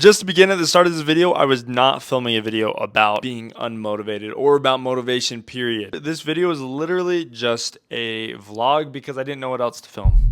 Just to begin at the start of this video, I was not filming a video about being unmotivated or about motivation, period. This video is literally just a vlog because I didn't know what else to film.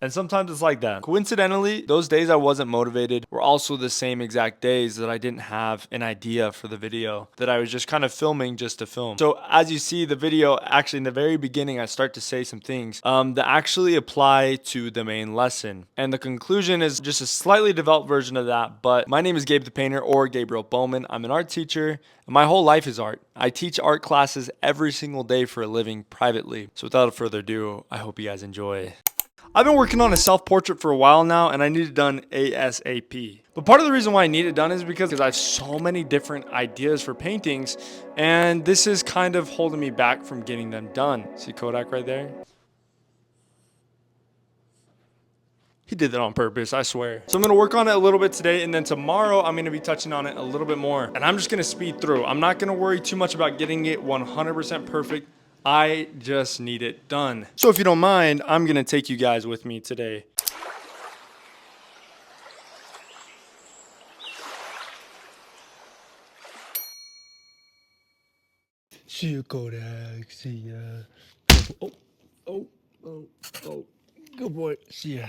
And sometimes it's like that. Coincidentally, those days I wasn't motivated were also the same exact days that I didn't have an idea for the video, that I was just kind of filming just to film. So as you see the video, actually in the very beginning, I start to say some things that actually apply to the main lesson. And the conclusion is just a slightly developed version of that. But my name is Gabe the Painter, or Gabriel Bowman. I'm an art teacher. And my whole life is art. I teach art classes every single day for a living privately. So without further ado, I hope you guys enjoy. I've been working on a self-portrait for a while now, and I need it done ASAP. But part of the reason why I need it done is because I have so many different ideas for paintings, and this is kind of holding me back from getting them done. See Kodak right there? He did that on purpose, I swear. So I'm gonna work on it a little bit today, and then tomorrow I'm gonna be touching on it a little bit more. And I'm just gonna speed through. I'm not gonna worry too much about getting it 100% perfect. I just need it done. So if you don't mind, I'm gonna take you guys with me today. See you, Kodak. See ya. Oh. Good boy. See ya.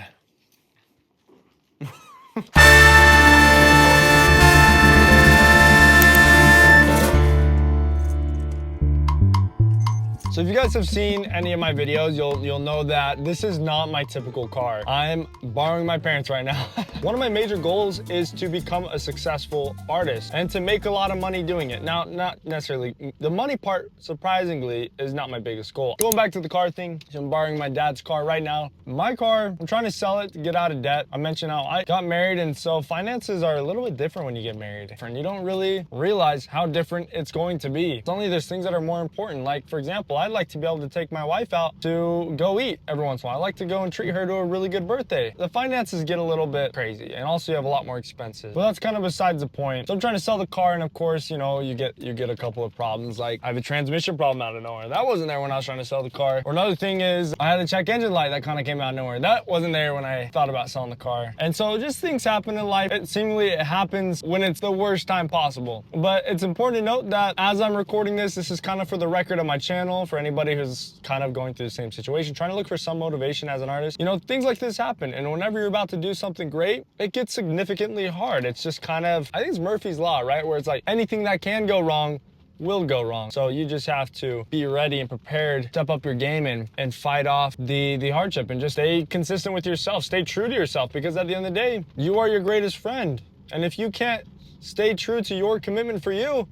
So if you guys have seen any of my videos, you'll know that this is not my typical car. I'm borrowing my parents right now. One of my major goals is to become a successful artist and to make a lot of money doing it. Now, not necessarily, the money part, surprisingly, is not my biggest goal. Going back to the car thing, so I'm borrowing my dad's car right now. My car, I'm trying to sell it to get out of debt. I mentioned how I got married, and so finances are a little bit different when you get married. And you don't really realize how different it's going to be. It's only there's things that are more important. Like, for example, I'd like to be able to take my wife out to go eat every once in a while. I like to go and treat her to a really good birthday. The finances get a little bit crazy, and also you have a lot more expenses. But that's kind of besides the point. So I'm trying to sell the car, and of course, you know, you get a couple of problems. Like I have a transmission problem out of nowhere. That wasn't there when I was trying to sell the car. Or another thing is I had a check engine light that kind of came out of nowhere. That wasn't there when I thought about selling the car. And so just things happen in life. It happens when it's the worst time possible. But it's important to note that as I'm recording this is kind of for the record of my channel, for anybody who's kind of going through the same situation, trying to look for some motivation as an artist. You know, things like this happen, and whenever you're about to do something great, it gets significantly hard. It's just kind of, I think it's Murphy's Law, right? Where it's like anything that can go wrong will go wrong. So you just have to be ready and prepared, step up your game and fight off the hardship, and just stay consistent with yourself, stay true to yourself, because at the end of the day, you are your greatest friend. And if you can't stay true to your commitment for you,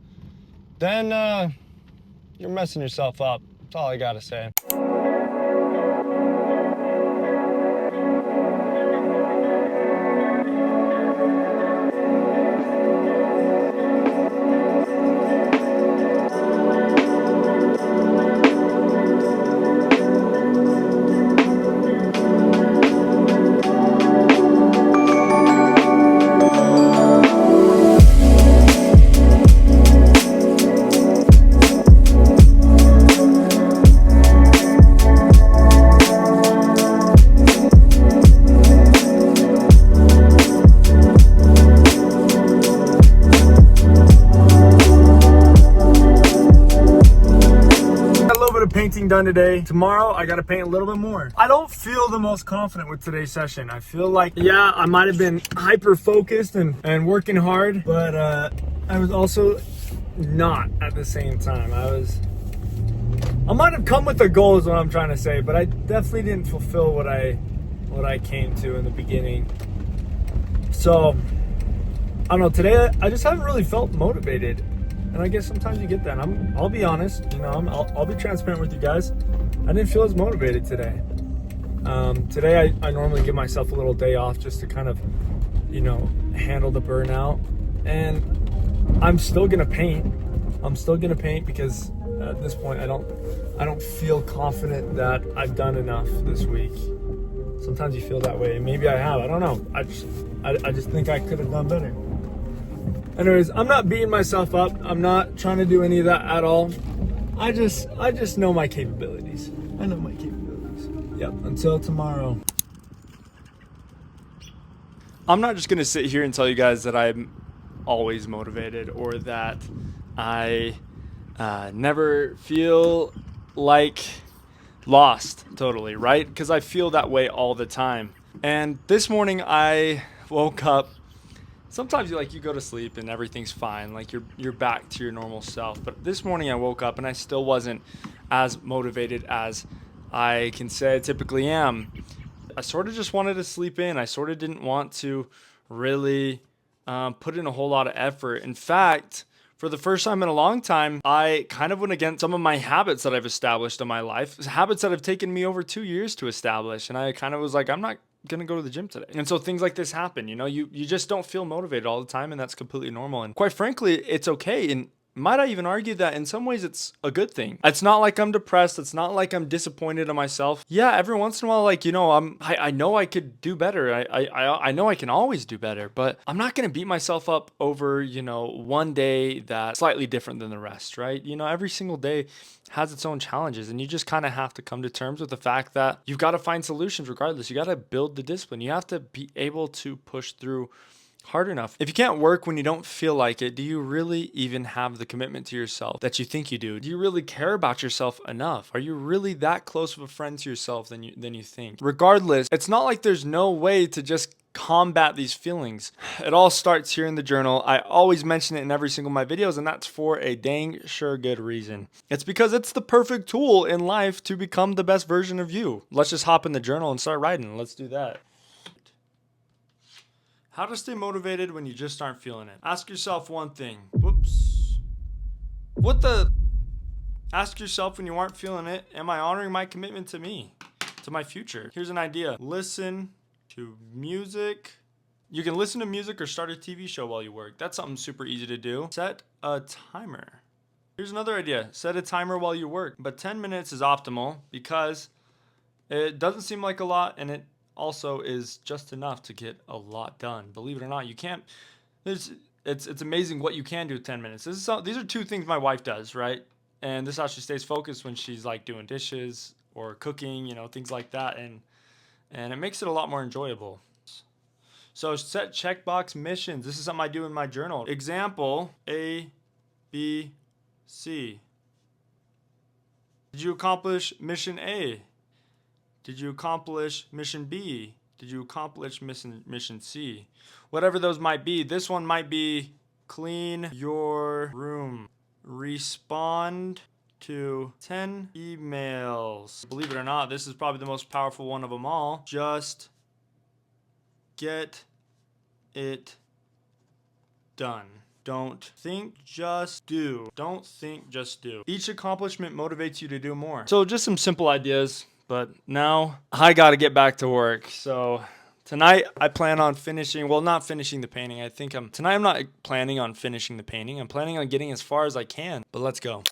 then you're messing yourself up. That's all I gotta say. Painting done today. Tomorrow I gotta paint a little bit more. I don't feel the most confident with today's session. I feel like, yeah, I might have been hyper focused and working hard, but I was also not at the same time. I might have come with a goal is what I'm trying to say, but I definitely didn't fulfill what I came to in the beginning. So I don't know, today I just haven't really felt motivated. And I guess sometimes you get that. I'll be honest, you know, I'll be transparent with you guys. I didn't feel as motivated today. Today I normally give myself a little day off just to kind of, you know, handle the burnout. And I'm still gonna paint. I'm still gonna paint because at this point I don't feel confident that I've done enough this week. Sometimes you feel that way. Maybe I have. I don't know. I just think I could have done better. Anyways, I'm not beating myself up. I'm not trying to do any of that at all. I just know my capabilities. I know my capabilities. Yep, until tomorrow. I'm not just going to sit here and tell you guys that I'm always motivated or that I never feel like lost totally, right? Because I feel that way all the time. And this morning I woke up. Sometimes you go to sleep and everything's fine, like you're back to your normal self. But this morning I woke up and I still wasn't as motivated as I can say I typically am. I sort of just wanted to sleep in. I sort of didn't want to really put in a whole lot of effort. In fact, for the first time in a long time, I kind of went against some of my habits that I've established in my life, habits that have taken me over 2 years to establish. And I kind of was like, I'm not going to go to the gym today. And so things like this happen, you just don't feel motivated all the time, and that's completely normal. And quite frankly, it's okay. And might I even argue that in some ways it's a good thing. It's not like I'm depressed. It's not like I'm disappointed in myself. Yeah, every once in a while, I know I could do better. I know I can always do better, but I'm not gonna beat myself up over, one day that's slightly different than the rest, right? Every single day has its own challenges, and you just kind of have to come to terms with the fact that you've got to find solutions regardless. You got to build the discipline. You have to be able to push through hard enough. If you can't work when you don't feel like it, do you really even have the commitment to yourself that you think you do? Do you really care about yourself enough? Are you really that close of a friend to yourself than you think? Regardless, it's not like there's no way to just combat these feelings. It all starts here in the journal. I always mention it in every single of my videos, and that's for a dang sure good reason. It's because it's the perfect tool in life to become the best version of you. Let's just hop in the journal and start writing. Let's do that. How to stay motivated when you just aren't feeling it. Ask yourself one thing. Ask yourself when you aren't feeling it, am I honoring my commitment to me, to my future? Here's an idea. Listen to music. You can listen to music or start a TV show while you work. That's something super easy to do. Set a timer. Here's another idea. Set a timer while you work. But 10 minutes is optimal because it doesn't seem like a lot, and it also is just enough to get a lot done. Believe it or not, you can't. It's amazing what you can do with 10 minutes. These are two things my wife does, right? And this is how she stays focused when she's like doing dishes or cooking, things like that, and it makes it a lot more enjoyable. So set checkbox missions. This is something I do in my journal. Example: A, B, C. Did you accomplish mission A? Did you accomplish mission B? Did you accomplish mission C? Whatever those might be. This one might be clean your room. Respond to 10 emails. Believe it or not, this is probably the most powerful one of them all. Just get it done. Don't think, just do. Don't think, just do. Each accomplishment motivates you to do more. So just some simple ideas. But now I got to get back to work. So tonight I plan on not finishing the painting. Tonight I'm not planning on finishing the painting. I'm planning on getting as far as I can. But let's go.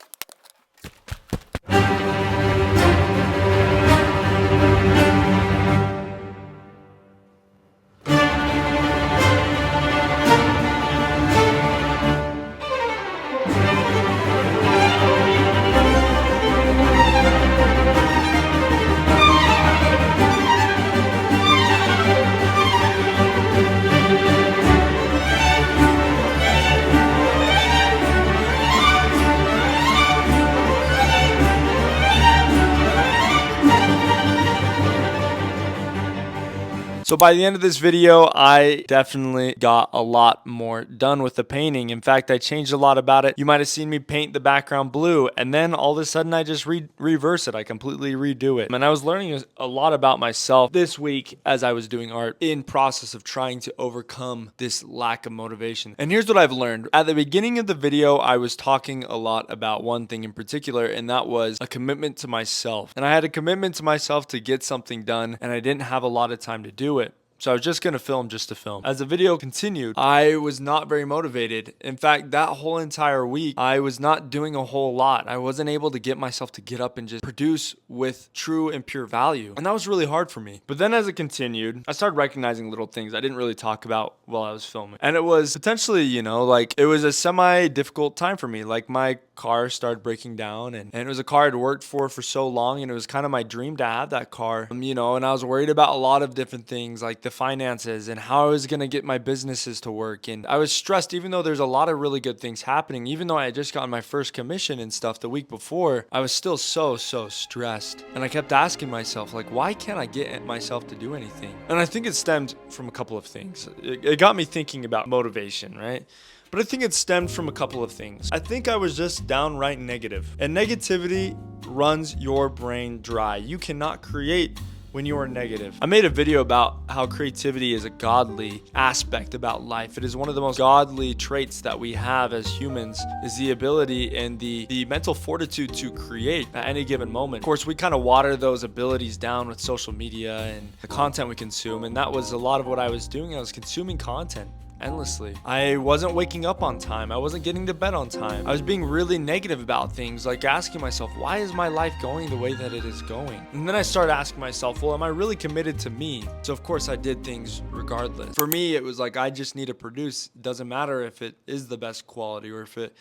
So by the end of this video, I definitely got a lot more done with the painting. In fact, I changed a lot about it. You might have seen me paint the background blue, and then all of a sudden I just reverse it. I completely redo it. And I was learning a lot about myself this week as I was doing art in process of trying to overcome this lack of motivation. And here's what I've learned. At the beginning of the video, I was talking a lot about one thing in particular, and that was a commitment to myself. And I had a commitment to myself to get something done, and I didn't have a lot of time to do it. So I was just going to film just to film. As the video continued, I was not very motivated. In fact, that whole entire week, I was not doing a whole lot. I wasn't able to get myself to get up and just produce with true and pure value. And that was really hard for me. But then as it continued, I started recognizing little things I didn't really talk about while I was filming. And it was potentially, it was a semi-difficult time for me. Like my car started breaking down, and it was a car I'd worked for so long, and it was kind of my dream to have that car, and I was worried about a lot of different things like the finances and how I was going to get my businesses to work. And I was stressed, even though there's a lot of really good things happening. Even though I had just gotten my first commission and stuff the week before, I was still so stressed. And I kept asking myself, like, why can't I get myself to do anything? And I think it stemmed from a couple of things. It got me thinking about motivation, right? But I think it stemmed from a couple of things. I think I was just downright negative. And negativity runs your brain dry. You cannot create when you are negative. I made a video about how creativity is a godly aspect about life. It is one of the most godly traits that we have as humans, is the ability and the mental fortitude to create at any given moment. Of course, we kind of water those abilities down with social media and the content we consume, and that was a lot of what I was doing. I was consuming content endlessly. I wasn't waking up on time. I wasn't getting to bed on time. I was being really negative about things, like asking myself, why is my life going the way that it is going? And then I started asking myself, well, am I really committed to me? So of course I did things regardless. For me, it was like, I just need to produce. It doesn't matter if it is the best quality or if it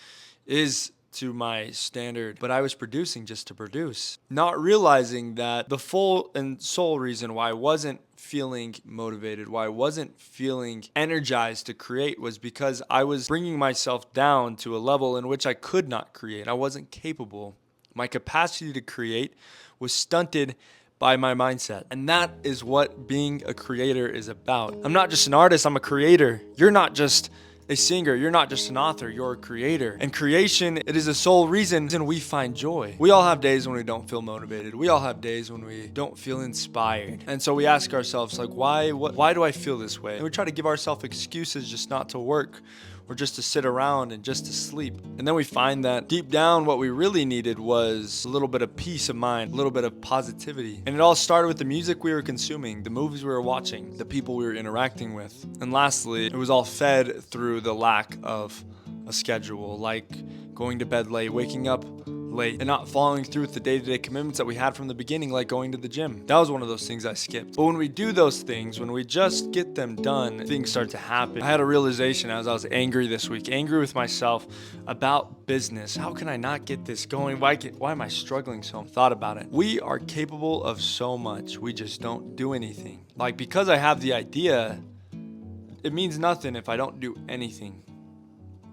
is to my standard, but I was producing just to produce, not realizing that the full and sole reason why I wasn't feeling motivated, why I wasn't feeling energized to create, was because I was bringing myself down to a level in which I could not create. I wasn't capable. My capacity to create was stunted by my mindset. And that is what being a creator is about. I'm not just an artist, I'm a creator. You're not just a singer, you're not just an author, you're a creator. And creation, it is the sole reason we find joy. We all have days when we don't feel motivated. We all have days when we don't feel inspired. And so we ask ourselves, like, why do I feel this way? And we try to give ourselves excuses just not to work, or just to sit around and just to sleep. And then we find that deep down what we really needed was a little bit of peace of mind, a little bit of positivity. And it all started with the music we were consuming, the movies we were watching, the people we were interacting with. And lastly, it was all fed through the lack of a schedule, like going to bed late, waking up late, and not following through with the day-to-day commitments that we had from the beginning, like going to the gym. That was one of those things I skipped. But when we do those things, when we just get them done, things start to happen. I had a realization as I was angry this week, angry with myself about business. How can I not get this going? Why am I struggling so? I thought about it. We are capable of so much. We just don't do anything. Like, because I have the idea, it means nothing if I don't do anything.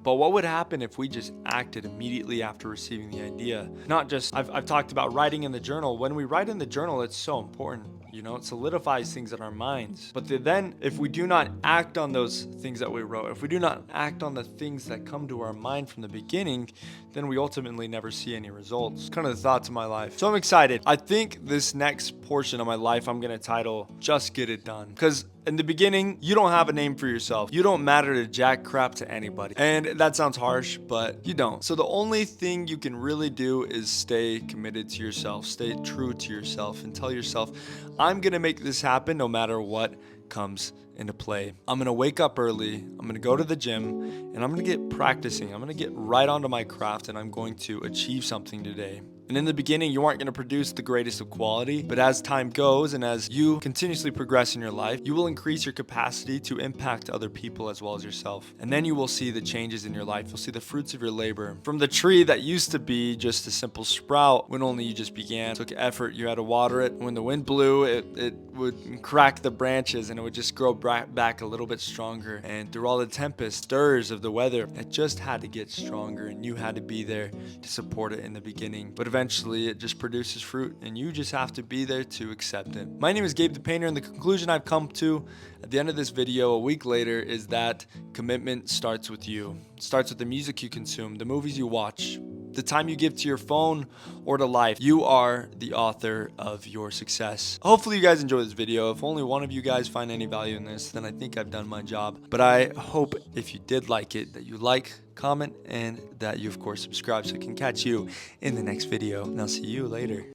But what would happen if we just acted immediately after receiving the idea? Not just, I've talked about writing in the journal. When we write in the journal, it's so important. You know, it solidifies things in our minds. But then if we do not act on those things that we wrote, if we do not act on the things that come to our mind from the beginning, then we ultimately never see any results. Kind of the thoughts of my life. So I'm excited. I think this next portion of my life I'm going to title Just Get It Done. Because in the beginning, you don't have a name for yourself. You don't matter to jack crap to anybody. And that sounds harsh, but you don't. So the only thing you can really do is stay committed to yourself, stay true to yourself, and tell yourself, I'm gonna make this happen no matter what comes into play. I'm gonna wake up early, I'm gonna go to the gym, and I'm gonna get practicing. I'm gonna get right onto my craft, and I'm going to achieve something today. And in the beginning, you aren't going to produce the greatest of quality, but as time goes and as you continuously progress in your life, you will increase your capacity to impact other people as well as yourself. And then you will see the changes in your life. You'll see the fruits of your labor. From the tree that used to be just a simple sprout when only you just began, it took effort, you had to water it. When the wind blew, it would crack the branches and it would just grow back a little bit stronger. And through all the tempest, stirs of the weather, it just had to get stronger, and you had to be there to support it in the beginning. But eventually it just produces fruit, and you just have to be there to accept it. My name is Gabe the Painter, and the conclusion I've come to at the end of this video a week later is that commitment starts with you. It starts with the music you consume, the movies you watch, the time you give to your phone or to life. You are the author of your success. Hopefully you guys enjoyed this video. If only one of you guys find any value in this, then I think I've done my job. But I hope if you did like it, that you like, comment, and that you of course subscribe so I can catch you in the next video. And I'll see you later.